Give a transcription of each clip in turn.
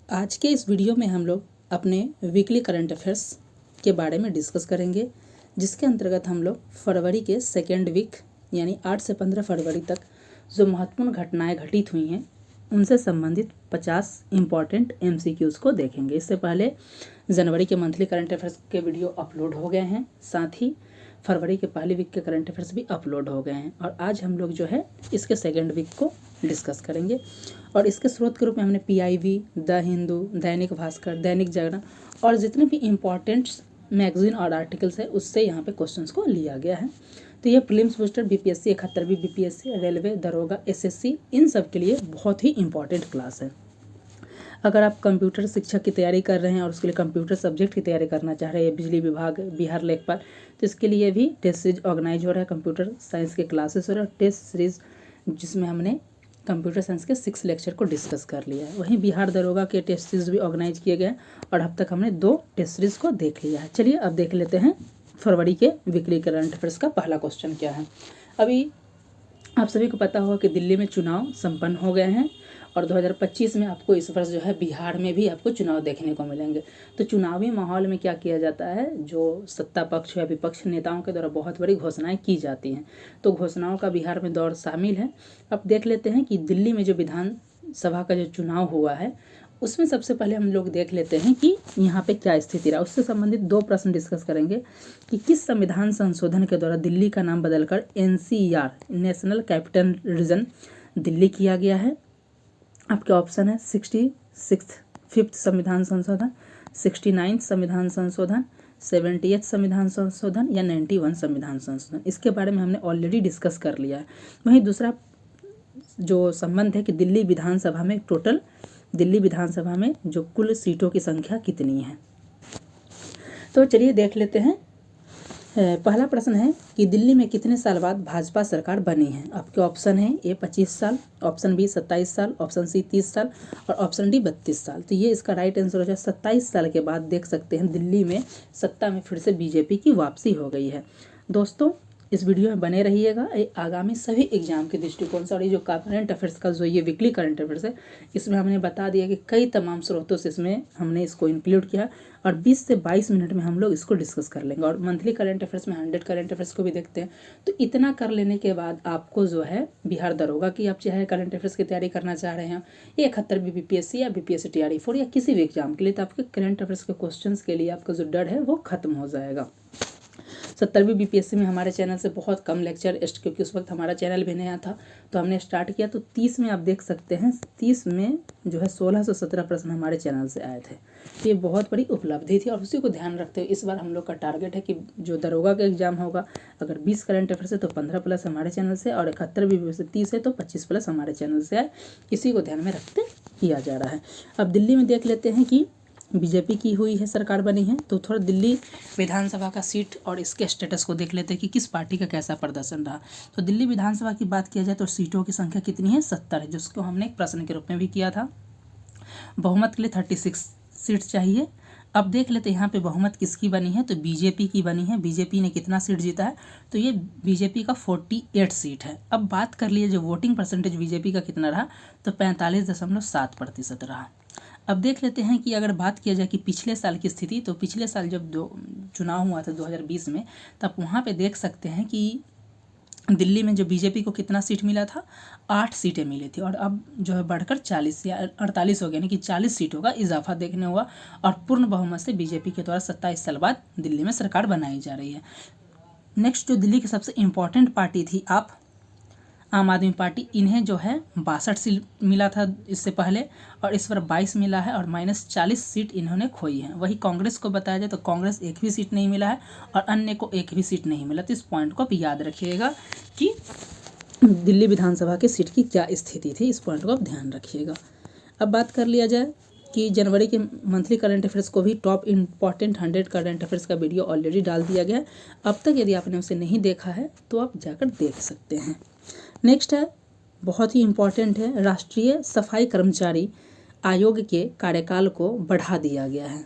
आज के इस वीडियो में हम लोग अपने वीकली करंट अफेयर्स के बारे में डिस्कस करेंगे, जिसके अंतर्गत हम लोग फरवरी के सेकेंड वीक यानी 8 से 15 फरवरी तक जो महत्वपूर्ण घटनाएं घटित हुई हैं उनसे संबंधित 50 इम्पॉर्टेंट MCQs को देखेंगे। इससे पहले जनवरी के मंथली करंट अफेयर्स के वीडियो अपलोड हो गए हैं, साथ ही फरवरी के पहले वीक के करंट अफेयर्स भी अपलोड हो गए हैं और आज हम लोग जो है इसके सेकेंड वीक को डिस्कस करेंगे। और इसके स्रोत के रूप में हमने PIB, द हिंदू, दैनिक भास्कर, दैनिक जागरण और जितने भी इम्पॉर्टेंट मैगजीन और आर्टिकल्स है उससे यहाँ पे क्वेश्चंस को लिया गया है। तो ये prelims booster, BPSC 71वीं BPSC, railway, दरोगा, SSC इन सब के लिए बहुत ही इम्पॉर्टेंट क्लास है। अगर आप कंप्यूटर शिक्षा की तैयारी कर रहे हैं और उसके लिए कंप्यूटर सब्जेक्ट की तैयारी करना चाह रहे हैं, बिजली विभाग, बिहार लेखपाल, तो इसके लिए भी टेस्ट सीरीज ऑर्गेनाइज हो रहा है। कंप्यूटर साइंस के क्लासेस हो रहे हैं, टेस्ट सीरीज जिसमें हमने कंप्यूटर साइंस के 6 लेक्चर को डिस्कस कर लिया है। वहीं बिहार दरोगा के टेस्ट सीरीज भी ऑर्गेनाइज किए गए हैं और अब तक हमने 2 टेस्ट सीरीज को देख लिया है। चलिए अब देख लेते हैं फरवरी के वीकली करंट अफेयर्स का पहला क्वेश्चन क्या है। अभी आप सभी को पता होगा कि दिल्ली में चुनाव संपन्न हो गए हैं और 2025 में आपको इस वर्ष जो है बिहार में भी आपको चुनाव देखने को मिलेंगे। तो चुनावी माहौल में क्या किया जाता है, जो सत्ता पक्ष या विपक्ष नेताओं के द्वारा बहुत बड़ी घोषणाएं की जाती हैं, तो घोषणाओं का बिहार में दौर शामिल है। अब देख लेते हैं कि दिल्ली में जो विधानसभा का जो चुनाव हुआ है उसमें सबसे पहले हम लोग देख लेते हैं कि यहाँ पे क्या स्थिति रहा। उससे संबंधित 2 प्रश्न डिस्कस करेंगे कि किस संविधान संशोधन के द्वारा दिल्ली का नाम बदलकर NCR national capital region Delhi किया गया है। आपके ऑप्शन है 65th संविधान संशोधन, 69th संविधान संशोधन, 70th संविधान संशोधन या 91 संविधान संशोधन। इसके बारे में हमने ऑलरेडी डिस्कस कर लिया है। वहीं दूसरा जो संबंध है कि दिल्ली विधानसभा में जो कुल सीटों की संख्या कितनी है। तो चलिए देख लेते हैं। पहला प्रश्न है कि दिल्ली में कितने साल बाद भाजपा सरकार बनी है। आपके ऑप्शन है A 25 साल, ऑप्शन B 27 साल, ऑप्शन C 30 साल और ऑप्शन D 32 साल। तो ये इसका राइट आंसर हो जाए 27 साल के बाद देख सकते हैं दिल्ली में सत्ता में फिर से BJP की वापसी हो गई है। दोस्तों इस वीडियो में बने रहिएगा। आगामी सभी एग्जाम के दृष्टिकोण से और ये जो करंट अफेयर्स का जो ये वीकली करंट अफेयर्स है इसमें हमने बता दिया कि कई तमाम स्रोतों से इसमें हमने इसको इंक्लूड किया और 20 से 22 मिनट में हम लोग इसको डिस्कस कर लेंगे। और मंथली करंट अफेयर्स में 100 करंट अफेयर्स को भी देखते हैं। तो इतना कर लेने के बाद आपको जो है बिहार दरोगा की आप चाहे करंट अफेयर्स की तैयारी करना चाह रहे हैं, 71वीं BPSC या BPSC TRE4 या किसी भी एग्जाम के लिए, तो आपके करंट अफेयर्स के क्वेश्चन के लिए आपका जो डर है वो खत्म हो जाएगा। 70वीं BPSC में हमारे चैनल से बहुत कम लेक्चर, क्योंकि उस वक्त हमारा चैनल भी नया था तो हमने स्टार्ट किया। तो 30 में आप देख सकते हैं, 30 में जो है 1617 प्रश्न हमारे चैनल से आए थे। तो ये बहुत बड़ी उपलब्धि थी और उसी को ध्यान रखते हुए इस बार हम लोग का टारगेट है कि जो दरोगा का एग्जाम होगा अगर 20 करंट अफेयर है तो 15+ हमारे चैनल से, और 71वीं BPSC 30 है तो 25+ हमारे चैनल से आए। इसी को ध्यान में रखते किया जा रहा है। अब दिल्ली में देख लेते हैं कि BJP की हुई है, सरकार बनी है, तो थोड़ा दिल्ली विधानसभा का सीट और इसके स्टेटस को देख लेते हैं कि किस पार्टी का कैसा प्रदर्शन रहा। तो दिल्ली विधानसभा की बात किया जाए तो सीटों की संख्या कितनी है, 70 है, जिसको हमने एक प्रश्न के रूप में भी किया था। बहुमत के लिए 36 सीट चाहिए। अब देख लेते हैं यहाँ पे बहुमत किसकी बनी है, तो BJP की बनी है। BJP ने कितना सीट जीता है, तो ये BJP का 48 सीट है। अब बात कर लिए जो वोटिंग परसेंटेज BJP का कितना रहा, तो 45.7% रहा। अब देख लेते हैं कि अगर बात किया जाए कि पिछले साल की स्थिति, तो पिछले साल जब चुनाव हुआ था 2020 में, तब वहाँ पे देख सकते हैं कि दिल्ली में जो BJP को कितना सीट मिला था, 8 सीटें मिली थी और अब जो है बढ़कर 40 या 48 हो गया, यानी कि 40 सीटों का इजाफा देखने हुआ और पूर्ण बहुमत से BJP के द्वारा 27 साल बाद दिल्ली में सरकार बनाई जा रही है। नेक्स्ट जो दिल्ली की सबसे इम्पॉर्टेंट पार्टी थी आम आदमी पार्टी, इन्हें जो है 62 सीट मिला था इससे पहले और इस बार 22 मिला है और -40 सीट इन्होंने खोई है। वही कांग्रेस को बताया जाए तो कांग्रेस एक भी सीट नहीं मिला है और अन्य को एक भी सीट नहीं मिला। तो इस पॉइंट को आप याद रखिएगा कि दिल्ली विधानसभा की सीट की क्या स्थिति थी, इस पॉइंट को आप ध्यान रखिएगा। अब बात कर लिया जाए कि जनवरी के मंथली करंट अफेयर्स को भी टॉप इम्पॉर्टेंट 100 करंट अफेयर्स का वीडियो ऑलरेडी डाल दिया गया है। अब तक यदि आपने उसे नहीं देखा है तो आप जाकर देख सकते हैं। नेक्स्ट है, बहुत ही इम्पॉर्टेंट है, राष्ट्रीय सफाई कर्मचारी आयोग के कार्यकाल को बढ़ा दिया गया है।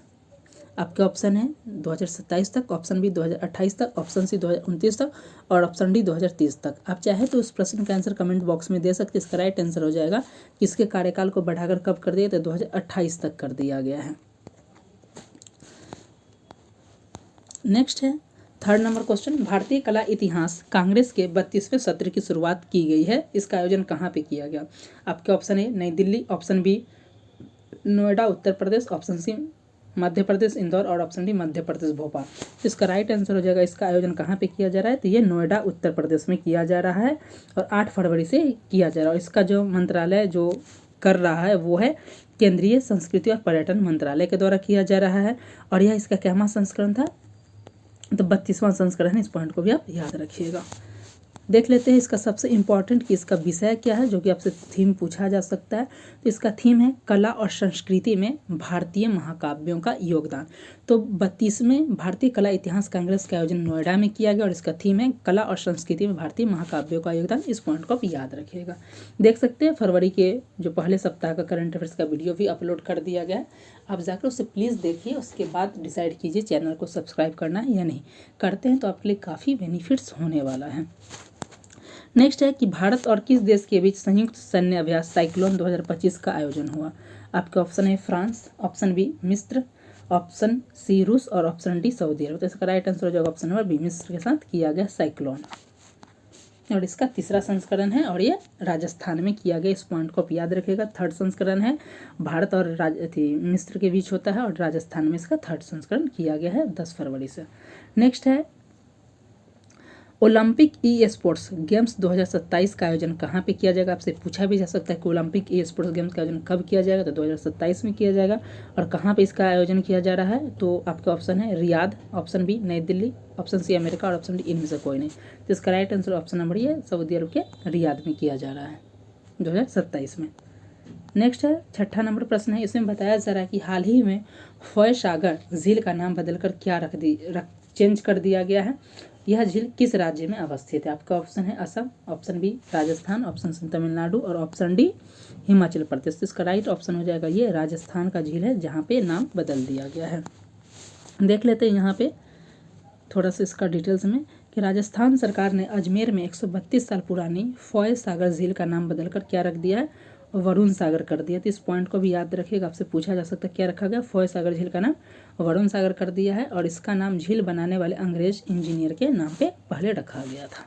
आपके ऑप्शन है 2027 तक, ऑप्शन बी 2028 तक, ऑप्शन सी 2029 तक और ऑप्शन डी 2030 तक। आप चाहे तो उस प्रश्न का आंसर कमेंट बॉक्स में दे सकते हैं। इसका राइट आंसर हो जाएगा कि इसके कार्यकाल को बढ़ाकर कब कर दिया, तो 2028 तक कर दिया गया है। नेक्स्ट है 3rd नंबर क्वेश्चन, भारतीय कला इतिहास कांग्रेस के 32वें सत्र की शुरुआत की गई है, इसका आयोजन कहाँ पे किया गया। आपके ऑप्शन है New Delhi, option B Noida Uttar Pradesh, option C Madhya Pradesh Indore और ऑप्शन डी मध्य प्रदेश भोपाल। तो इसका राइट आंसर हो जाएगा, इसका आयोजन कहाँ पे किया जा रहा है, तो ये नोएडा उत्तर प्रदेश में किया जा रहा है और 8 फरवरी से किया जा रहा है। और इसका जो मंत्रालय जो कर रहा है वो है केंद्रीय संस्कृति और पर्यटन मंत्रालय के द्वारा किया जा रहा है। और यह इसका कैवां संस्करण था, तो 32वां संस्करण है। इस पॉइंट को भी आप याद रखिएगा। देख लेते हैं इसका सबसे इम्पॉर्टेंट कि इसका विषय क्या है, जो कि आपसे थीम पूछा जा सकता है। तो इसका थीम है कला और संस्कृति में भारतीय महाकाव्यों का योगदान। तो 32वें भारतीय कला इतिहास कांग्रेस का आयोजन नोएडा में किया गया और इसका थीम है कला और संस्कृति में भारतीय महाकाव्यों का योगदान। इस पॉइंट को आप याद रखिएगा। देख सकते हैं फरवरी के जो पहले सप्ताह का करंट अफेयर्स का वीडियो भी अपलोड कर दिया गया है, आप जाकर उसे प्लीज़ देखिए, उसके बाद डिसाइड कीजिए चैनल को सब्सक्राइब करना है या नहीं। करते हैं तो आपके लिए काफ़ी बेनिफिट्स होने वाला है। नेक्स्ट है कि भारत और किस देश के बीच संयुक्त सैन्य अभ्यास साइक्लोन 2025 का आयोजन हुआ। आपके ऑप्शन है फ्रांस, ऑप्शन बी मिस्र, ऑप्शन सी रूस और ऑप्शन डी सऊदी अरब। तो इसका राइट आंसर हो जाएगा ऑप्शन नंबर बी, मिस्र के साथ किया गया साइक्लोन। और इसका 3रा संस्करण है और ये राजस्थान में किया गया। इस पॉइंट को आप याद रखिएगा। 3rd संस्करण है, भारत और मिस्र के बीच होता है और राजस्थान में इसका 3rd संस्करण किया गया है 10 फरवरी से। नेक्स्ट है ओलंपिक ई स्पोर्ट्स गेम्स 2027 का आयोजन कहाँ पे किया जाएगा। आपसे पूछा भी जा सकता है कि ओलंपिक ई स्पोर्ट्स गेम्स का आयोजन कब किया जाएगा, तो 2027 में किया जाएगा। और कहाँ पे इसका आयोजन किया जा रहा है, तो आपके ऑप्शन है रियाद, ऑप्शन बी नई दिल्ली, ऑप्शन सी अमेरिका और ऑप्शन डी इनमें से कोई नहीं। तो इसका राइट आंसर ऑप्शन नंबर ये सऊदी अरब के रियाद में किया जा रहा है 2027 में। नेक्स्ट है 6ठा नंबर प्रश्न है, इसमें बताया जा रहा है कि हाल ही में फॉय सागर झील का नाम बदलकर क्या चेंज कर दिया गया है। यह झील किस राज्य में अवस्थित है। आपका ऑप्शन है Assam, option B Rajasthan, option C Tamil Nadu और ऑप्शन डी हिमाचल प्रदेश। तो इसका राइट ऑप्शन हो जाएगा ये राजस्थान का झील है, जहाँ पे नाम बदल दिया गया है। देख लेते हैं यहाँ पे थोड़ा सा इसका डिटेल्स में कि राजस्थान सरकार ने अजमेर में 132 साल पुरानी फॉय सागर झील का नाम बदलकर क्या रख दिया है, वरुण सागर कर दिया। तो इस पॉइंट को भी याद रखिएगा, आपसे पूछा जा सकता है क्या रखा गया, फॉय सागर झील का नाम वरुण सागर कर दिया है और इसका नाम झील बनाने वाले अंग्रेज इंजीनियर के नाम पे पहले रखा गया था।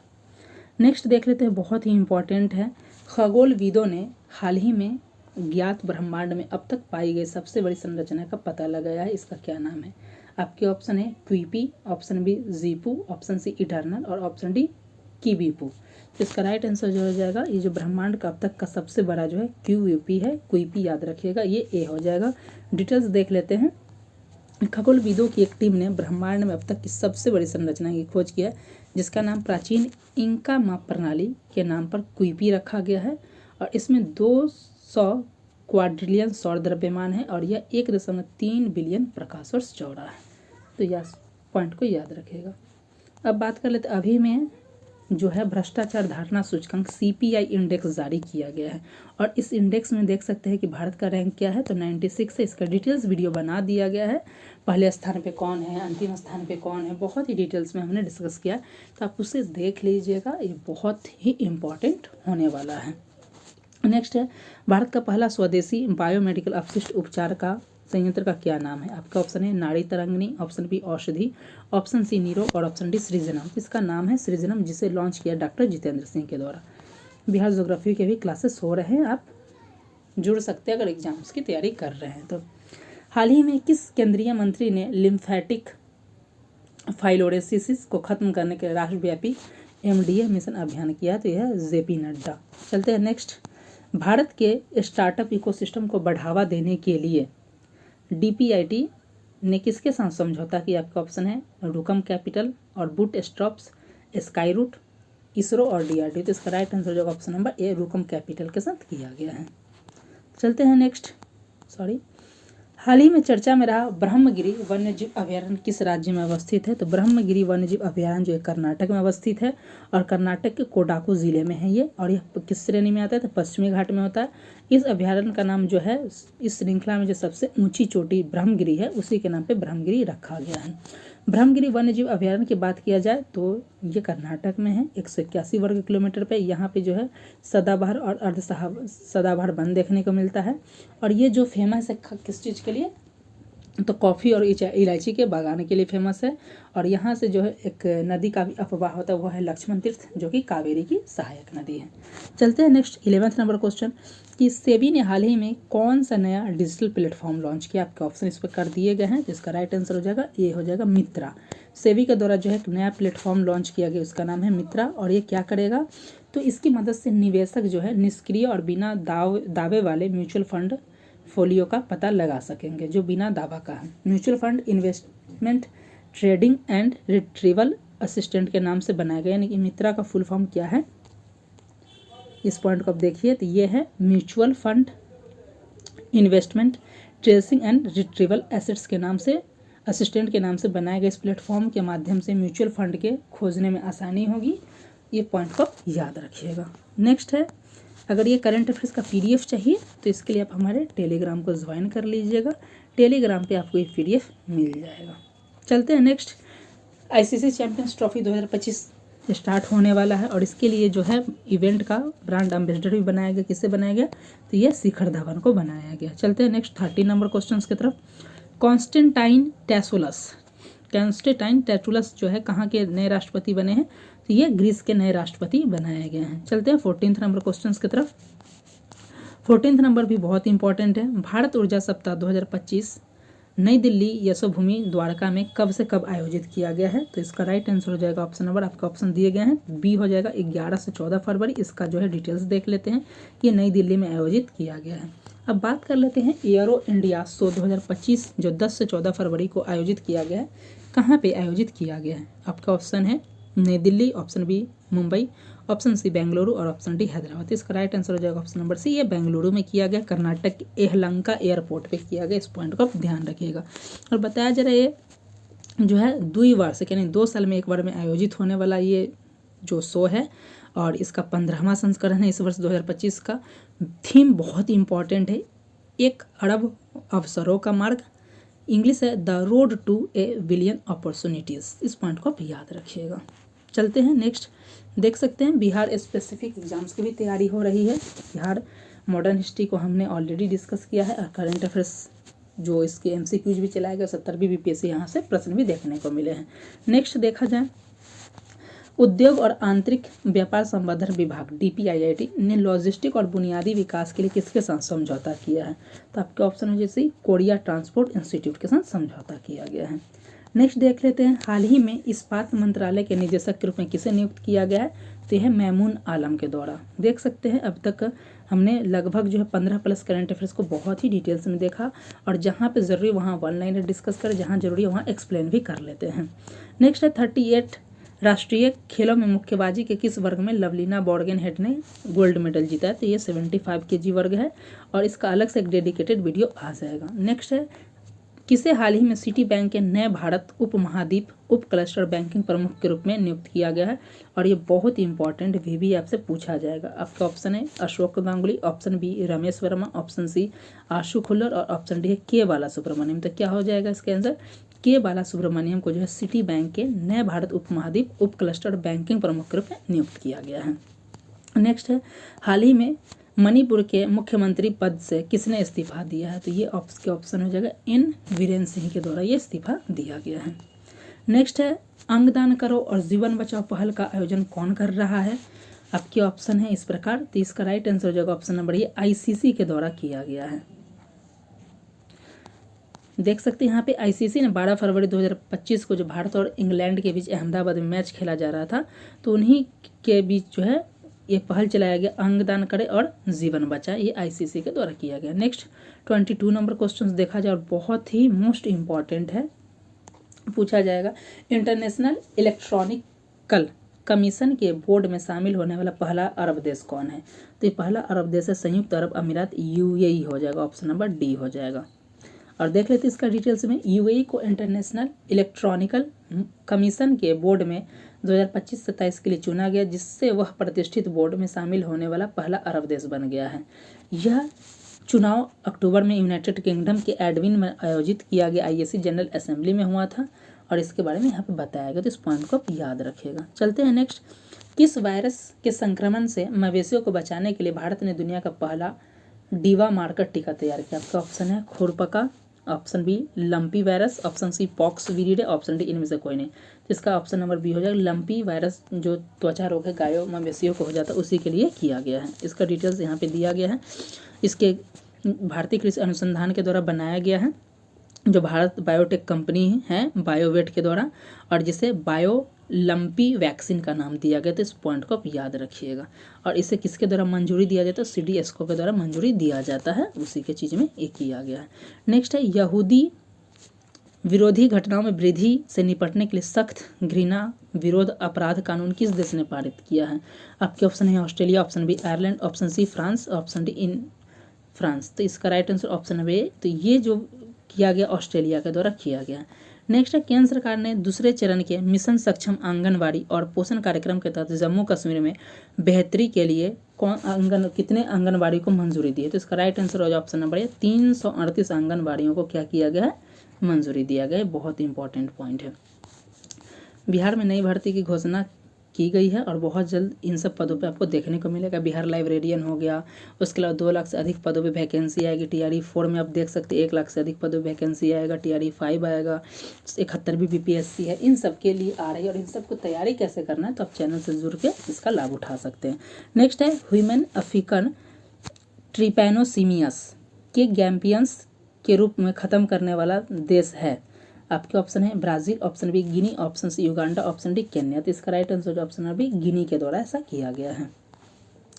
नेक्स्ट देख लेते हैं, बहुत ही इंपॉर्टेंट है, खगोलविदों ने हाल ही में ज्ञात ब्रह्मांड में अब तक पाई गई सबसे बड़ी संरचना का पता लगाया है, इसका क्या नाम है। आपके ऑप्शन है क्वीपी, ऑप्शन बी जीपू, ऑप्शन सी इटर्नल और ऑप्शन डी कीबीपू। तो इसका राइट आंसर जो हो जाएगा, ये जो ब्रह्मांड का अब तक का सबसे बड़ा जो है क्यूपी है, क्वीपी याद रखिएगा, ये ए हो जाएगा। डिटेल्स देख लेते हैं। खगोलविदों की एक टीम ने ब्रह्मांड में अब तक की सबसे बड़ी संरचना की खोज किया है, जिसका नाम प्राचीन इंका माप प्रणाली के नाम पर क्वीपी रखा गया है और इसमें 200 क्वाड्रिलियन सौर द्रव्यमान है और यह 1.3 बिलियन प्रकाश वर्ष चौड़ा है। तो यह पॉइंट को याद रखिएगा। अब बात कर लेते, अभी में जो है भ्रष्टाचार धारणा सूचकांक CPI इंडेक्स जारी किया गया है और इस इंडेक्स में देख सकते हैं कि भारत का रैंक क्या है, तो 96 है। इसका डिटेल्स वीडियो बना दिया गया है, पहले स्थान पे कौन है, अंतिम स्थान पे कौन है, बहुत ही डिटेल्स में हमने डिस्कस किया, तो आप उसे देख लीजिएगा, ये बहुत ही इम्पॉर्टेंट होने वाला है। नेक्स्ट है भारत का पहला स्वदेशी बायोमेडिकल अपशिष्ट उपचार का संयंत्र का क्या नाम है। आपका ऑप्शन है नाड़ी तरंगिनी, ऑप्शन बी औषधि, ऑप्शन सी नीरो और ऑप्शन डी सृजनम। इसका नाम है सृजनम, जिसे लॉन्च किया डॉक्टर जितेंद्र सिंह के द्वारा। बिहार ज्योग्राफी के भी क्लासेस हो रहे हैं, आप जुड़ सकते हैं अगर एग्जाम्स की तैयारी कर रहे हैं तो। हाल ही में किस केंद्रीय मंत्री ने लिम्फेटिक फाइलोरेसिस को खत्म करने के राष्ट्रव्यापी MDA मिशन अभियान किया, तो यह JP नड्डा। चलते हैं नेक्स्ट। भारत के स्टार्टअप इकोसिस्टम को बढ़ावा देने के लिए DPIT ने किसके साथ समझौता किया। आपका ऑप्शन है रुकम कैपिटल और बूट स्ट्रॉप्स, स्काई रूट, इसरो और DRDO। तो इसका राइट आंसर जो ऑप्शन नंबर ए रुकम कैपिटल के साथ किया गया है। चलते हैं नेक्स्ट। हाल ही में चर्चा में रहा ब्रह्मगिरी वन्यजीव अभयारण्य किस राज्य में अवस्थित है? तो ब्रह्मगिरी वन्यजीव अभयारण्य जो है कर्नाटक में अवस्थित है और कर्नाटक के कोडागु जिले में है ये, और यह किस श्रेणी में आता है? तो पश्चिमी घाट में होता है। इस अभयारण्य का नाम जो है, इस श्रृंखला में जो सबसे ऊंची चोटी ब्रह्मगिरी है उसी के नाम पे ब्रह्मगिरी रखा गया है। ब्रह्मगिरी वन्यजीव अभयारण्य की बात किया जाए तो ये कर्नाटक में है, 181 वर्ग किलोमीटर पे। यहाँ पे जो है सदाबहार और अर्ध सदाबहार वन देखने को मिलता है। और ये जो फेमस है किस चीज़ के लिए? तो कॉफ़ी और इलायची के बागान के लिए फेमस है। और यहाँ से जो है एक नदी का भी अपवाह होता है, वो है लक्ष्मण तीर्थ, जो कि कावेरी की सहायक नदी है। चलते हैं नेक्स्ट 11th नंबर क्वेश्चन कि सेबी ने हाल ही में कौन सा नया डिजिटल प्लेटफॉर्म लॉन्च किया? आपके ऑप्शन इस पर कर दिए गए हैं, जिसका राइट आंसर हो जाएगा ये हो जाएगा मित्रा। सेबी के द्वारा जो है एक नया प्लेटफॉर्म लॉन्च किया गया, उसका नाम है मित्रा। और ये क्या करेगा? तो इसकी मदद से निवेशक जो है निष्क्रिय और बिना दावे वाले म्यूचुअल फंड फोलियो का पता लगा सकेंगे, जो बिना दावा का है। Mutual fund investment trading and retrieval assistant के नाम से बनाया गया, यानी कि मित्रा का फुल फॉर्म क्या है? इस पॉइंट को आप देखिए, तो ये है mutual fund investment tracing and retrieval assets के नाम से, असिस्टेंट के नाम से बनाए गए इस प्लेटफॉर्म के माध्यम से म्यूचुअल फंड के खोजने में आसानी होगी। ये पॉइंट को याद रखिएगा। नेक्स्ट है, अगर ये करंट अफेयर्स का पीडीएफ चाहिए तो इसके लिए आप हमारे टेलीग्राम को ज्वाइन कर लीजिएगा। टेलीग्राम पे आपको ये पीडीएफ मिल जाएगा। चलते हैं next, ICC champions trophy 2025 start होने वाला है और इसके लिए जो है इवेंट का ब्रांड एम्बेसडर भी बनाया गया। किससे बनाया गया? तो ये शिखर धवन को बनाया गया। चलते हैं नेक्स्ट 13 नंबर क्वेश्चन की तरफ। कॉन्स्टेंटाइन टैचुलस जो है कहाँ के नए राष्ट्रपति बने हैं? तो ये ग्रीस के नए राष्ट्रपति बनाए गए हैं। चलते हैं 14th नंबर क्वेश्चन की तरफ। 14th नंबर भी बहुत इंपॉर्टेंट है। भारत ऊर्जा सप्ताह 2025 नई दिल्ली यशोभूमि द्वारका में कब से कब आयोजित किया गया है? तो इसका राइट आंसर हो जाएगा ऑप्शन नंबर, आपका ऑप्शन दिए गए हैं बी हो जाएगा 11 से 14 फरवरी। इसका जो है डिटेल्स देख लेते हैं। ये नई दिल्ली में आयोजित किया गया है। अब बात कर लेते हैं एयरो इंडिया शो 2025 जो 10 से 14 फरवरी को आयोजित किया गया है, कहाँ पे आयोजित किया गया है? आपका ऑप्शन है New Delhi, option B Mumbai, option C Bengaluru और ऑप्शन डी हैदराबाद। इसका राइट आंसर हो जाएगा ऑप्शन नंबर सी, ये बेंगलुरु में किया गया, कर्नाटक के यलहंका एयरपोर्ट पे किया गया। इस पॉइंट को आप ध्यान रखिएगा। और बताया जा रहा है ये जो है द्विवार्षिक यानी 2 साल में एक बार में आयोजित होने वाला ये जो शो है, और इसका 15वां संस्करण है इस वर्ष 2025 का। थीम बहुत इंपॉर्टेंट है, 1 अरब अवसरों का मार्ग। इंग्लिश है the road to a billion opportunities. इस पॉइंट को आप याद रखिएगा। चलते हैं नेक्स्ट, देख सकते हैं बिहार स्पेसिफिक एग्जाम्स की भी तैयारी हो रही है। बिहार मॉडर्न हिस्ट्री को हमने ऑलरेडी डिस्कस किया है, और करंट अफेयर्स जो इसके MCQs भी चलाए गए, 70 BPSC यहाँ से प्रश्न भी देखने को मिले हैं। नेक्स्ट देखा जाए, उद्योग और आंतरिक व्यापार संवर्धन विभाग DPIIT ने लॉजिस्टिक और बुनियादी विकास के लिए किसके साथ समझौता किया है? तो आपके ऑप्शन है जैसे कोरिया ट्रांसपोर्ट इंस्टीट्यूट के साथ समझौता किया गया है। नेक्स्ट देख लेते हैं, हाल ही में इस्पात मंत्रालय के निदेशक के रूप में किसे नियुक्त किया गया है? तो यह मैमून आलम के द्वारा। देख सकते हैं अब तक हमने लगभग जो है 15+ करंट अफेयर्स को बहुत ही डिटेल्स में देखा, और जहाँ पे ज़रूरी वहाँ वन लाइनर डिस्कस करें, जहाँ जरूरी वहाँ एक्सप्लेन भी कर लेते हैं। नेक्स्ट है 38 राष्ट्रीय खेलों में मुक्केबाजी के किस वर्ग में लवलीना बोर्गेनहेड ने गोल्ड मेडल जीता है? तो ये 75 kg वर्ग है, और इसका अलग से एक डेडिकेटेड वीडियो आ जाएगा। नेक्स्ट है, किसे हाल ही में सिटी बैंक के नए भारत उप महाद्वीप उप क्लस्टर बैंकिंग प्रमुख के रूप में नियुक्त किया गया है? और ये बहुत ही इंपॉर्टेंट भी आपसे पूछा जाएगा। आपका ऑप्शन है Ashok Ganguly, option B Ramesh Verma, option C Ashu Khullar और ऑप्शन डी है के बाला सुब्रमण्यम। तो क्या हो जाएगा इसका आंसर? के बाला सुब्रमण्यम को जो है सिटी बैंक के नए भारत उप महाद्वीप उप क्लस्टर बैंकिंग प्रमुख के रूप में नियुक्त किया गया है। नेक्स्ट है, हाल ही में मणिपुर के मुख्यमंत्री पद से किसने इस्तीफा दिया है? तो ये आपके ऑप्शन हो जाएगा एन वीरेंद्र सिंह के द्वारा ये इस्तीफा दिया गया है। नेक्स्ट है, अंगदान करो और जीवन बचाओ पहल का आयोजन कौन कर रहा है? आपके ऑप्शन है इस प्रकार, तो इसका राइट आंसर हो जाएगा ऑप्शन नंबर ये ICC के द्वारा किया गया है। देख सकते हैं यहाँ पे ICC ने 12 फरवरी 2025 को जो भारत और इंग्लैंड के बीच अहमदाबाद में मैच खेला जा रहा था, तो उन्हीं के बीच जो है ये पहल चलाया गया, अंगदान करे और जीवन बचाए, ये ICC के द्वारा किया गया। नेक्स्ट 22 नंबर क्वेश्चन देखा जाए, और बहुत ही मोस्ट इम्पॉर्टेंट है, पूछा जाएगा इंटरनेशनल इलेक्ट्रॉनिकल कमीशन के बोर्ड में शामिल होने वाला पहला अरब देश कौन है? तो ये पहला अरब देश है संयुक्त अरब अमीरात, UAE हो जाएगा, ऑप्शन नंबर डी हो जाएगा। और देख लेते हैं इसका डिटेल्स में। यूएई को इंटरनेशनल इलेक्ट्रॉनिकल कमीशन के बोर्ड में 2025-27 के लिए चुना गया, जिससे वह प्रतिष्ठित बोर्ड में शामिल होने वाला पहला अरब देश बन गया है। यह चुनाव अक्टूबर में यूनाइटेड किंगडम के एडविन में आयोजित किया गया आईएसी जनरल असेंबली में हुआ था और इसके बारे में यहाँ पे बताया गया, तो इस पॉइंट को आप याद रखिएगा। चलते हैं नेक्स्ट। किस वायरस के संक्रमण से मवेशियों को बचाने के लिए भारत ने दुनिया का पहला डीवा मार्कर टीका तैयार किया? आपका ऑप्शन है खुरपका, option B lumpy virus, option C pox viridae, option D इनमें से कोई नहीं। तो इसका ऑप्शन नंबर बी हो जाएगा। लंपी वायरस जो त्वचा रोग है गायों मवेशियों को हो जाता है, उसी के लिए किया गया है। इसका डिटेल्स यहाँ पे दिया गया है। इसके भारतीय कृषि अनुसंधान के द्वारा बनाया गया है, जो भारत बायोटेक कंपनी है बायोवेट के द्वारा, और जिसे बायो लंपी वैक्सीन का नाम दिया गया। तो इस पॉइंट को आप याद रखिएगा। और इसे किसके द्वारा मंजूरी दिया जाता है? सीडीएसको के द्वारा मंजूरी दिया जाता है, उसी के चीज़ में एक किया गया है। नेक्स्ट है यहूदी विरोधी घटनाओं में वृद्धि से निपटने के लिए सख्त घृणा विरोध अपराध कानून किस देश ने पारित किया है? आपके ऑप्शन है Australia, option B Ireland, option C France, option D in France. तो इसका राइट आंसर ऑप्शन है। तो ये जो किया गया ऑस्ट्रेलिया के द्वारा किया गया। नेक्स्ट है केंद्र सरकार ने दूसरे चरण के मिशन सक्षम आंगनवाड़ी और पोषण कार्यक्रम के तहत जम्मू कश्मीर में बेहतरी के लिए कितने आंगनवाड़ी को मंजूरी दी है? तो इसका राइट आंसर हो जाए ऑप्शन नंबर 338 आंगनवाड़ियों को क्या किया गया है? मंजूरी दिया गया है। बहुत इंपॉर्टेंट पॉइंट है। बिहार में नई भर्ती की घोषणा की गई है और बहुत जल्द इन सब पदों पे आपको देखने को मिलेगा। बिहार लाइब्रेरियन हो गया, उसके अलावा 2 लाख से अधिक पदों पे वैकेंसी आएगी। टीआरई 4 में आप देख सकते हैं 1 लाख से अधिक पदों पे वैकेंसी आएगा। टीआरई 5 आएगा, 71वीं बीपीएससी है, इन सब के लिए आ रही है। और इन सब को तैयारी कैसे करना है तो आप चैनल से जुड़ के इसका लाभ उठा सकते हैं। नेक्स्ट है ह्यूमन अफ्रीकन ट्रिपैनोसीमियस के गैम्पियंस के रूप में ख़त्म करने वाला देश है। आपके ऑप्शन है Brazil, option B Guinea, option C Uganda, option D Kenya. तो इसका राइट आंसर ऑप्शन है बी गिनी के द्वारा ऐसा किया गया है।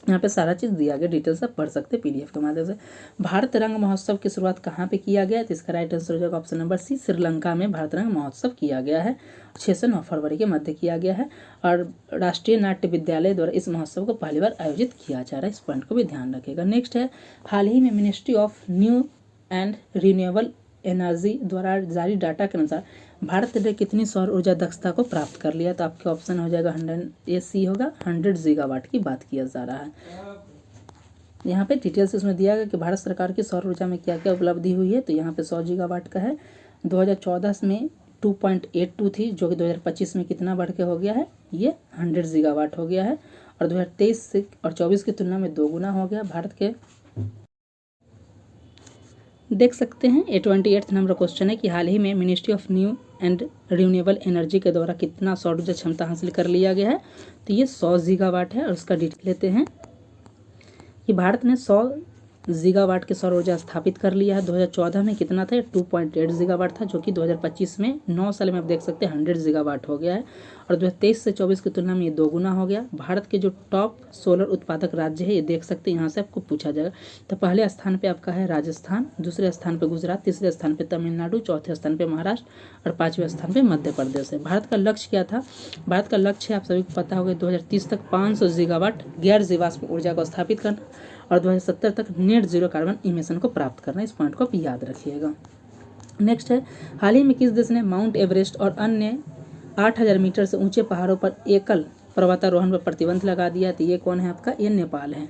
यहाँ पे सारा चीज़ दिया गया, डिटेल्स आप पढ़ सकते हैं पीडीएफ के माध्यम से। भारत रंग महोत्सव की शुरुआत कहाँ पे किया गया? तो इसका राइट आंसर हो जाएगा ऑप्शन नंबर सी श्रीलंका में भारत रंग महोत्सव किया गया है। 6 से 9 फरवरी के मध्य किया गया है और राष्ट्रीय नाट्य विद्यालय द्वारा इस महोत्सव को पहली बार आयोजित किया जा रहा है। इस पॉइंट को भी ध्यान रखिएगा। नेक्स्ट है हाल ही में ministry of new and renewable energy द्वारा जारी डाटा के अनुसार भारत ने कितनी सौर ऊर्जा दक्षता को प्राप्त कर लिया? तो आपके ऑप्शन हो जाएगा 100, ये सी होगा 100 गीगावाट की बात किया जा रहा है। यहाँ पे डिटेल्स इसमें दिया गया कि भारत सरकार की सौर ऊर्जा में क्या क्या उपलब्धि हुई है। तो यहाँ पे 100 गीगावाट का है। 2014 में 2.82 थी, जो कि 2025 में कितना बढ़ के हो गया है? ये 100 गीगावाट हो गया है। और 2023 से और 24 की तुलना में 2 गुना हो गया भारत के। देख सकते हैं 28 नंबर क्वेश्चन है कि हाल ही में ministry of new and renewable energy के द्वारा कितना सौर ऊर्जा क्षमता हासिल कर लिया गया है? तो ये 100 गीगावाट है। और उसका डिटेल लेते हैं कि भारत ने 100 गीगावाट की सौर ऊर्जा स्थापित कर लिया है। 2014 में कितना था? 2.8 गीगावाट था, जो कि 2025 में 9 साल में आप देख सकते हैं 100 गीगावाट हो गया है। और 2023 से 24 की तुलना में ये 2 गुना हो गया। भारत के जो टॉप सोलर उत्पादक राज्य है ये देख सकते हैं, यहाँ से आपको पूछा जाएगा। तो पहले स्थान पे आपका है राजस्थान, दूसरे स्थान पे गुजरात, तीसरे स्थान पे तमिलनाडु, चौथे स्थान पे महाराष्ट्र और 5वें स्थान पे मध्य प्रदेश है। भारत का लक्ष्य क्या था? भारत का लक्ष्य आप सभी को पता होगा 2030 तक 500 गीगावाट गैर जीवाश्म ऊर्जा को स्थापित करना और 2070 तक नेट जीरो कार्बन इमिशन को प्राप्त करना। इस पॉइंट को आप याद रखिएगा। नेक्स्ट है हाल ही में किस देश ने माउंट एवरेस्ट और अन्य 8000 मीटर से ऊंचे पहाड़ों पर एकल पर्वतारोहण पर प्रतिबंध लगा दिया? तो ये कौन है आपका? ये नेपाल है।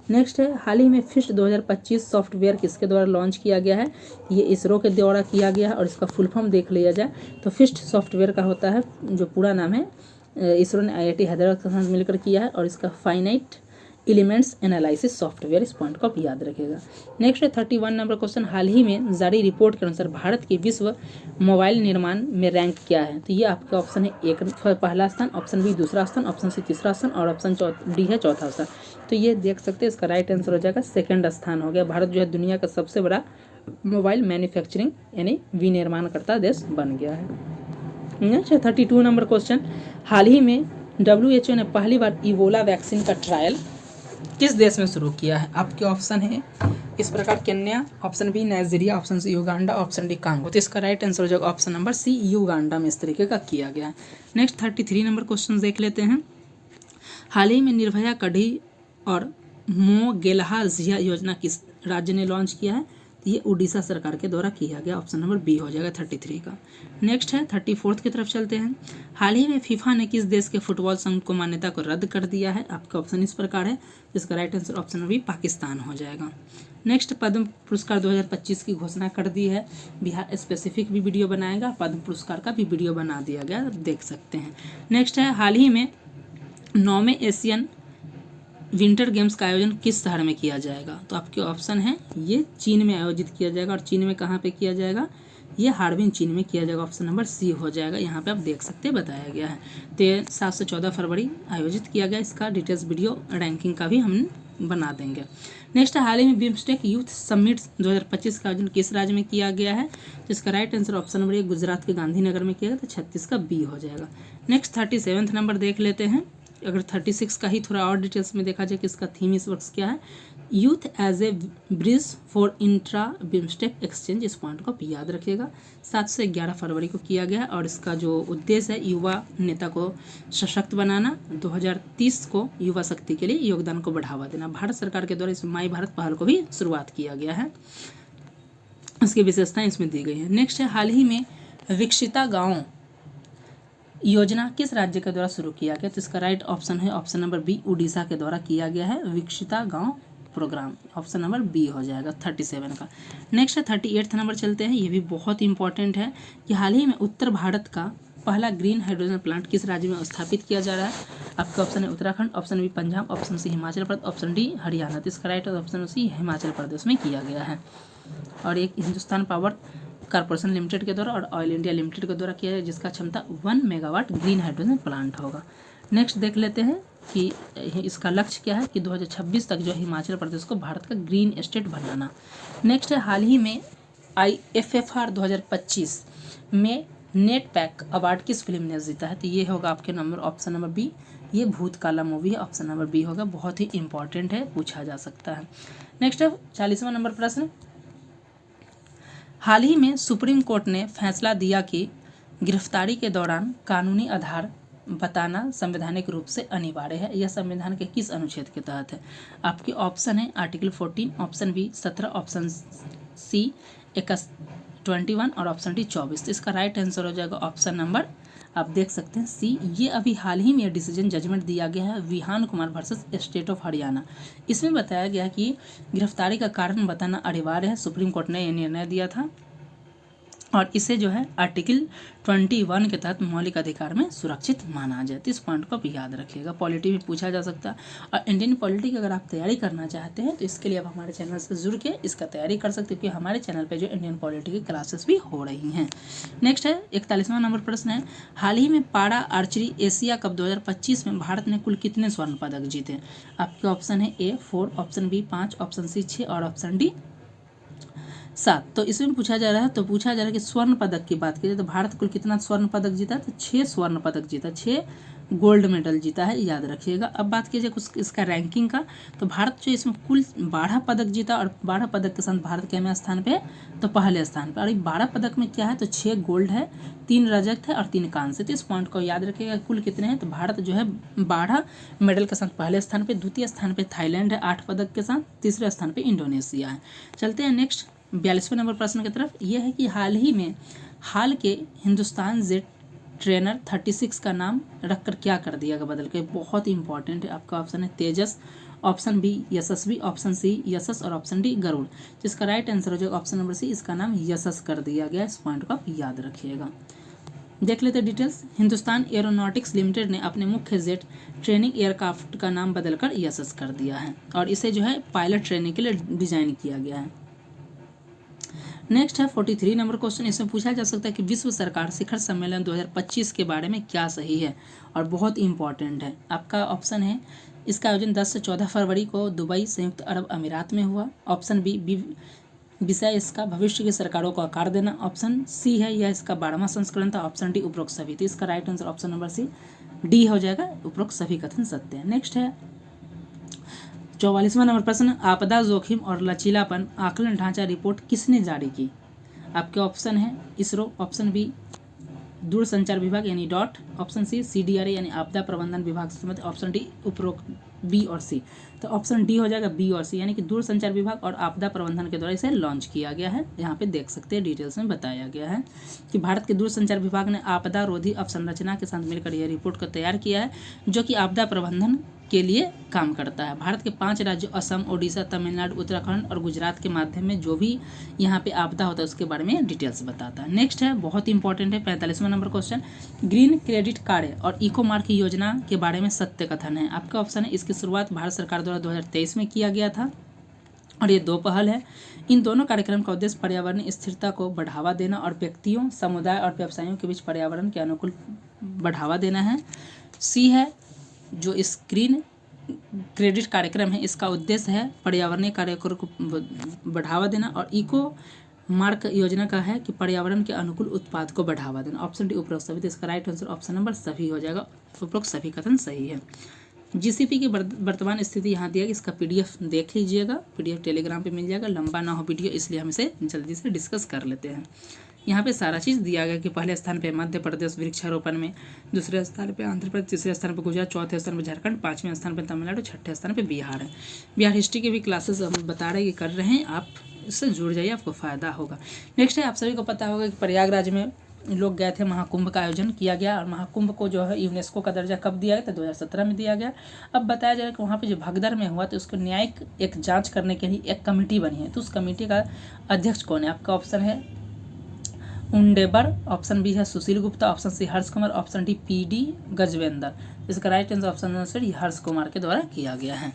नेक्स्ट है हाल ही में फिस्ट 2025 सॉफ्टवेयर किसके द्वारा लॉन्च किया गया है? ये इसरो के द्वारा किया गया है। और इसका फुल फॉर्म देख लिया जाए तो फिस्ट सॉफ्टवेयर का होता है, जो पूरा नाम है, इसरो ने IIT हैदराबाद के साथ मिलकर किया है और इसका फाइनाइट एलिमेंट्स एनालिसिस सॉफ्टवेयर। इस पॉइंट को आप याद रखिएगा। नेक्स्ट है 31 नंबर क्वेश्चन, हाल ही में जारी रिपोर्ट के अनुसार भारत की विश्व मोबाइल निर्माण में रैंक क्या है? तो ये आपका ऑप्शन है एक पहला स्थान, ऑप्शन बी दूसरा स्थान, ऑप्शन सी तीसरा स्थान और ऑप्शन डी है चौथा स्थान। तो ये देख सकते हैं इसका राइट आंसर हो जाएगा सेकंड स्थान हो गया। भारत जो है दुनिया का सबसे बड़ा मोबाइल मैन्युफैक्चरिंग यानी विनिर्माण करता देश बन गया है। नेक्स्ट है 32 नंबर क्वेश्चन, हाल ही में WHO ने पहली बार इबोला वैक्सीन का ट्रायल किस देश में शुरू किया है? आपके ऑप्शन है इस प्रकार Kenya, option B Nigeria, option C Uganda, option D Congo. तो इसका राइट आंसर हो जाएगा ऑप्शन नंबर सी युगांडा में इस तरीके का किया गया है। नेक्स्ट 33 नंबर क्वेश्चन देख लेते हैं, हाल ही में निर्भया कढ़ी और मोगेल्हा जिया योजना किस राज्य ने लॉन्च किया है? ये उड़ीसा सरकार के द्वारा किया गया, ऑप्शन नंबर बी हो जाएगा 33 का। नेक्स्ट है 34 की तरफ चलते हैं। हाल ही में फीफा ने किस देश के फुटबॉल संघ को मान्यता को रद्द कर दिया है? आपका ऑप्शन इस प्रकार है, जिसका right answer option number B Pakistan हो जाएगा। नेक्स्ट पद्म पुरस्कार 2025 की घोषणा कर दी है। बिहार स्पेसिफिक भी वीडियो बनाएगा, पद्म पुरस्कार का भी वीडियो बना दिया गया, देख सकते हैं। नेक्स्ट है हाल ही में 9वें एशियन विंटर गेम्स का आयोजन किस शहर में किया जाएगा? तो आपके ऑप्शन है, ये चीन में आयोजित किया जाएगा। और चीन में कहाँ पे किया जाएगा? ये हार्बिन चीन में किया जाएगा, ऑप्शन नंबर सी हो जाएगा। यहाँ पे आप देख सकते हैं बताया गया है। तो 7 से 14 फरवरी आयोजित किया गया। इसका डिटेल्स वीडियो रैंकिंग का भी हम बना देंगे। नेक्स्ट हाल ही में बिम्स्टेक यूथ समिट 2025 का आयोजन किस राज्य में किया गया है? जिसका right answer option number A Gujarat के गांधीनगर में किया गया, तो 36 का बी हो जाएगा। नेक्स्ट 37 नंबर देख लेते हैं। अगर 36 का ही थोड़ा और डिटेल्स में देखा जाए कि इसका थीम इस वक्त क्या है, youth as a bridge for intra BIMSTEC exchange. इस पॉइंट को याद रखिएगा। 7 से 11 फरवरी को किया गया और इसका जो उद्देश्य है युवा नेता को सशक्त बनाना, 2030 को युवा शक्ति के लिए योगदान को बढ़ावा देना। भारत सरकार के द्वारा इस माई भारत पहल को भी शुरुआत किया गया है, इसकी विशेषताएं इसमें दी गई है। नेक्स्ट है हाल ही में विकसिता गाँव योजना किस राज्य के द्वारा शुरू किया गया? तो इसका राइट ऑप्शन है ऑप्शन नंबर बी, उड़ीसा के द्वारा किया गया है विकसिता गांव प्रोग्राम, ऑप्शन नंबर बी हो जाएगा 37 का। नेक्स्ट है 38 नंबर चलते हैं। ये भी बहुत इंपॉर्टेंट है कि हाल ही में उत्तर भारत का पहला ग्रीन हाइड्रोजन प्लांट किस राज्य में स्थापित किया जा रहा है? आपका ऑप्शन है Uttarakhand, option B Punjab, option C Himachal Pradesh, option D Haryana. तो इसका right option C Himachal Pradesh में किया गया है। और एक हिंदुस्तान पावर कॉर्पोरेशन लिमिटेड के द्वारा और ऑयल इंडिया लिमिटेड के द्वारा किया है, जिसका क्षमता 1 मेगावाट ग्रीन हाइड्रोजन प्लांट होगा। नेक्स्ट देख लेते हैं कि इसका लक्ष्य क्या है कि 2026 तक जो हिमाचल प्रदेश को भारत का ग्रीन स्टेट बनाना। नेक्स्ट है हाल ही में IFFR 2025 में नेट पैक अवार्ड किस फिल्म ने जीता है? तो ये होगा आपके नंबर ऑप्शन नंबर बी, ये भूतकाला मूवी है, ऑप्शन नंबर बी होगा। बहुत ही इंपॉर्टेंट है, पूछा जा सकता है। नेक्स्ट है 40वां नंबर प्रश्न। हाल ही में सुप्रीम कोर्ट ने फैसला दिया कि गिरफ्तारी के दौरान कानूनी आधार बताना संवैधानिक रूप से अनिवार्य है। यह संविधान के किस अनुच्छेद के तहत है? आपके ऑप्शन है article 14, option B 17, option C 21 और ऑप्शन डी 24। तो इसका राइट आंसर हो जाएगा ऑप्शन नंबर, आप देख सकते हैं सी। ये अभी हाल ही में डिसीजन जजमेंट दिया गया है Vihan Kumar versus state of Haryana. इसमें बताया गया कि गिरफ्तारी का कारण बताना अनिवार्य है। सुप्रीम कोर्ट ने यह निर्णय दिया था और इसे जो है आर्टिकल 21 के तहत मौलिक अधिकार में सुरक्षित माना जाए। तो इस पॉइंट को भी याद रखिएगा, पॉलिटी में पूछा जा सकता है। और इंडियन पॉलिटी की अगर आप तैयारी करना चाहते हैं तो इसके लिए आप हमारे चैनल से जुड़ के इसका तैयारी कर सकते हैं, क्योंकि हमारे चैनल पे जो इंडियन पॉलिटी की क्लासेस भी हो रही हैं। नेक्स्ट है 41वां नंबर प्रश्न है। हाल ही में पारा आर्चरी एशिया कप 2025 में भारत ने कुल कितने स्वर्ण पदक जीते? आपके ऑप्शन है ए 4, ऑप्शन बी 5, ऑप्शन सी 6 और ऑप्शन डी 7। तो इसमें पूछा जा रहा है कि स्वर्ण पदक की बात करें तो भारत कुल कितना स्वर्ण पदक जीता? तो 6 स्वर्ण पदक जीता, 6 गोल्ड मेडल जीता है, याद रखिएगा। अब बात कीजिए कुछ इसका रैंकिंग का, तो भारत जो इसमें कुल 12 पदक जीता और 12 पदक के साथ भारत के स्थान पे? तो पहले स्थान पे। और 12 पदक में क्या है? तो 6 गोल्ड है, 3 रजत है और 3 कांस्य। तो इस पॉइंट को याद रखिएगा कुल कितने हैं। तो भारत जो है 12 मेडल के साथ पहले स्थान पे, द्वितीय स्थान पे थाईलैंड है 8 पदक के साथ, तीसरे स्थान पे इंडोनेशिया है। चलते हैं नेक्स्ट 42वें नंबर प्रश्न की तरफ। यह है कि हाल के हिंदुस्तान जेट ट्रेनर 36 का नाम रखकर क्या कर दिया गया बदल के? बहुत इंपॉर्टेंट है। आपका ऑप्शन है तेजस, ऑप्शन बी यशस्वी, ऑप्शन सी यशस और ऑप्शन डी गरुड़। जिसका राइट आंसर हो जाएगा ऑप्शन नंबर सी, इसका नाम यशस कर दिया गया। इस पॉइंट को आप याद रखिएगा। देख लेते डिटेल्स। हिंदुस्तान एरोनॉटिक्स लिमिटेड ने अपने मुख्य जेट ट्रेनिंग एयरक्राफ्ट का नाम बदलकर यशस कर दिया है और इसे जो है पायलट ट्रेनिंग के लिए डिजाइन किया गया है। नेक्स्ट है 43 नंबर क्वेश्चन। इसमें पूछा जा सकता है कि विश्व सरकार शिखर सम्मेलन 2025 के बारे में क्या सही है और बहुत इंपॉर्टेंट है। आपका ऑप्शन है इसका आयोजन 10 से 14 फरवरी को दुबई संयुक्त अरब अमीरात में हुआ। ऑप्शन बी विषय इसका भविष्य की सरकारों को आकार देना। ऑप्शन सी है यह इसका 12वां संस्करण था। ऑप्शन डी उपरोक्त सभी। तो इसका right answer option number C D हो जाएगा, उपरोक्त सभी कथन सत्य है। नेक्स्ट है 44वां नंबर प्रश्न। आपदा जोखिम और लचीलापन आकलन ढांचा रिपोर्ट किसने जारी की? आपके ऑप्शन है इसरो, ऑप्शन बी दूरसंचार विभाग यानी डॉट, ऑप्शन सी CDRA यानी आपदा प्रबंधन विभाग से संबंधित, ऑप्शन डी उपरोक्त बी और सी। तो ऑप्शन डी हो जाएगा बी और सी, यानी कि दूरसंचार विभाग और आपदा प्रबंधन के द्वारा इसे लॉन्च किया गया है। यहाँ पे देख सकते हैं डिटेल्स में बताया गया है कि भारत के दूरसंचार विभाग ने आपदा रोधी अवसंरचना के साथ मिलकर यह रिपोर्ट को तैयार किया है, जो कि आपदा प्रबंधन के लिए काम करता है। भारत के 5 राज्यों असम, ओडिशा, तमिलनाडु, उत्तराखंड और गुजरात के माध्यम में जो भी यहाँ पे आपदा होता है उसके बारे में डिटेल्स बताता है। नेक्स्ट है, बहुत इंपॉर्टेंट है, 45वां number question, green credit card और इको मार्क की योजना के बारे में सत्य कथन है। आपका ऑप्शन है, इसकी शुरुआत भारत सरकार द्वारा 2023 में किया गया था और ये 2 पहल है। इन दोनों कार्यक्रम का उद्देश्य पर्यावरणीय स्थिरता को बढ़ावा देना और व्यक्तियों, समुदाय और व्यवसायों के बीच पर्यावरण के अनुकूल बढ़ावा देना है। सी है, जो इस ग्रीन क्रेडिट कार्यक्रम है इसका उद्देश्य है पर्यावरणीय कार्यक्रम को बढ़ावा देना, और इको मार्क योजना का है कि पर्यावरण के अनुकूल उत्पाद को बढ़ावा देना। ऑप्शन डी उपरोक्त सभी, तो इसका राइट आंसर ऑप्शन नंबर सभी हो जाएगा, उपरोक्त सभी कथन सही है। जीसीपी की वर्तमान स्थिति यहाँ दिया, इसका पीडीएफ देख लीजिएगा, पीडीएफ टेलीग्राम पे मिल जाएगा, लंबा ना हो वीडियो इसलिए हम इसे जल्दी से डिस्कस कर लेते हैं। यहाँ पे सारा चीज़ दिया गया कि पहले स्थान पे मध्य प्रदेश वृक्षारोपण में, दूसरे स्थान पे आंध्र प्रदेश, तीसरे स्थान पे गुजरात, चौथे स्थान पे झारखंड, 5वें स्थान पे तमिलनाडु, 6ठे स्थान पे बिहार है। बिहार हिस्ट्री के भी क्लासेस हम बता रहे हैं कि कर रहे हैं, आप इससे जुड़ जाइए, आपको फ़ायदा होगा। नेक्स्ट है, आप सभी को पता होगा कि प्रयागराज में लोग गए थे, महाकुंभ का आयोजन किया गया और महाकुंभ को जो है यूनेस्को का दर्जा कब दिया गया था, 2017 में दिया गया। अब बताया जा रहा है कि वहाँ पे जो भगदड़ में हुआ तो उसको न्यायिक एक जांच करने के लिए एक कमेटी बनी है, तो उस कमेटी का अध्यक्ष कौन है? आपका ऑप्शन है उंडेबर, ऑप्शन बी है सुशील Gupta, option C Harsh Kumar, option D PD गजवेंद्र। इसका right answer option answer Harsh Kumar के द्वारा किया गया है।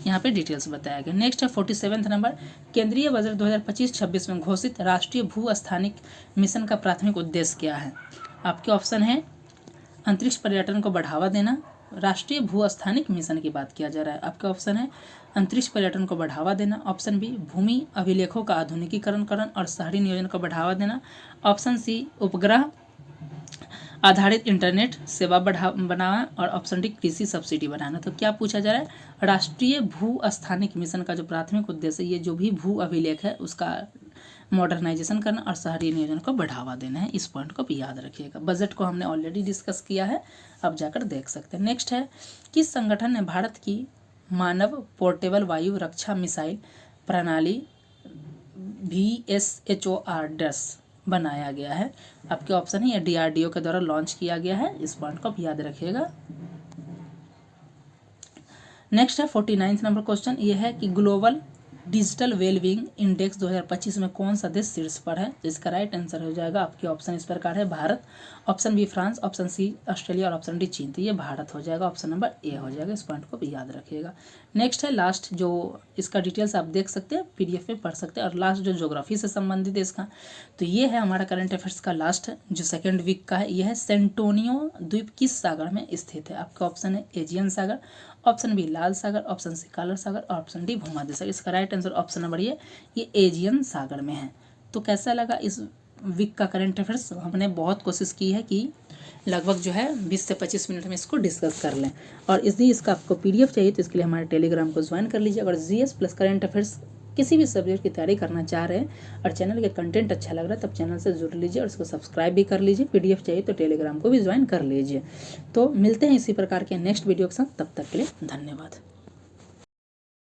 यहाँ पे डिटेल्स बताया गया। नेक्स्ट है 47वां नंबर, केंद्रीय बजट 2025-26 में घोषित राष्ट्रीय भू स्थानिक मिशन का प्राथमिक उद्देश्य क्या है? आपके ऑप्शन है अंतरिक्ष पर्यटन को बढ़ावा देना, राष्ट्रीय भू स्थानिक मिशन की बात किया जा रहा है। आपका ऑप्शन है अंतरिक्ष पर्यटन को बढ़ावा देना, ऑप्शन बी भूमि अभिलेखों का आधुनिकीकरण और शहरी नियोजन को बढ़ावा देना, ऑप्शन सी उपग्रह आधारित इंटरनेट सेवा बनाना, और ऑप्शन डी कृषि सब्सिडी बनाना। तो क्या पूछा जा रहा है? राष्ट्रीय भू स्थानिक मिशन का जो प्राथमिक उद्देश्य है, ये जो भी भू अभिलेख है उसका मॉडर्नाइजेशन करना और शहरी नियोजन को बढ़ावा देना है। इस पॉइंट को भी याद रखिएगा। बजट को हमने ऑलरेडी डिस्कस किया है, अब जाकर देख सकते हैं। नेक्स्ट है, किस संगठन ने भारत की मानव पोर्टेबल वायु रक्षा मिसाइल प्रणाली VSHOR-10 बनाया गया है? आपके ऑप्शन है, ये DRDO के द्वारा लॉन्च किया गया है, इस पॉइंट को भी याद रखिएगा। नेक्स्ट है 49वां नंबर क्वेश्चन, ये है कि ग्लोबल डिजिटल वेलबींग इंडेक्स 2025 में कौन सा देश शीर्ष पर है? तो इसका राइट आंसर हो जाएगा, आपके ऑप्शन इस प्रकार है, Bharat, option B France, option C Australia और ऑप्शन डी चीन। तो ये भारत हो जाएगा, ऑप्शन नंबर ए हो जाएगा, इस पॉइंट को भी याद रखिएगा। नेक्स्ट है लास्ट, जो इसका डिटेल्स आप देख सकते हैं, PDF में पढ़ सकते हैं, और लास्ट जो ज्योग्राफी से संबंधित है इसका, तो ये है हमारा करंट अफेयर्स का लास्ट जो सेकेंड वीक का है। यह है सेंटोनियो द्वीप किस सागर में स्थित है? आपका ऑप्शन है एजियन सागर, ऑप्शन बी लाल सागर, ऑप्शन सी काला सागर, ऑप्शन डी भूमध्य सागर। इसका राइट आंसर ऑप्शन नंबर ये एजियन सागर में है। तो कैसा लगा इस वीक का करंट अफेयर्स? हमने बहुत कोशिश की है कि लगभग जो है 20 से 25 मिनट में इसको डिस्कस कर लें, और इसलिए इसका आपको PDF चाहिए तो इसके लिए हमारे टेलीग्राम को ज्वाइन कर लीजिए। अगर GS प्लस करंट अफेयर्स किसी भी सब्जेक्ट की तैयारी करना चाह रहे हैं और चैनल के कंटेंट अच्छा लग रहा है, तब चैनल से जुड़ लीजिए और इसको सब्सक्राइब भी कर लीजिए। PDF चाहिए तो टेलीग्राम को भी ज्वाइन कर लीजिए। तो मिलते हैं इसी प्रकार के नेक्स्ट वीडियो के साथ, तब तक के लिए धन्यवाद।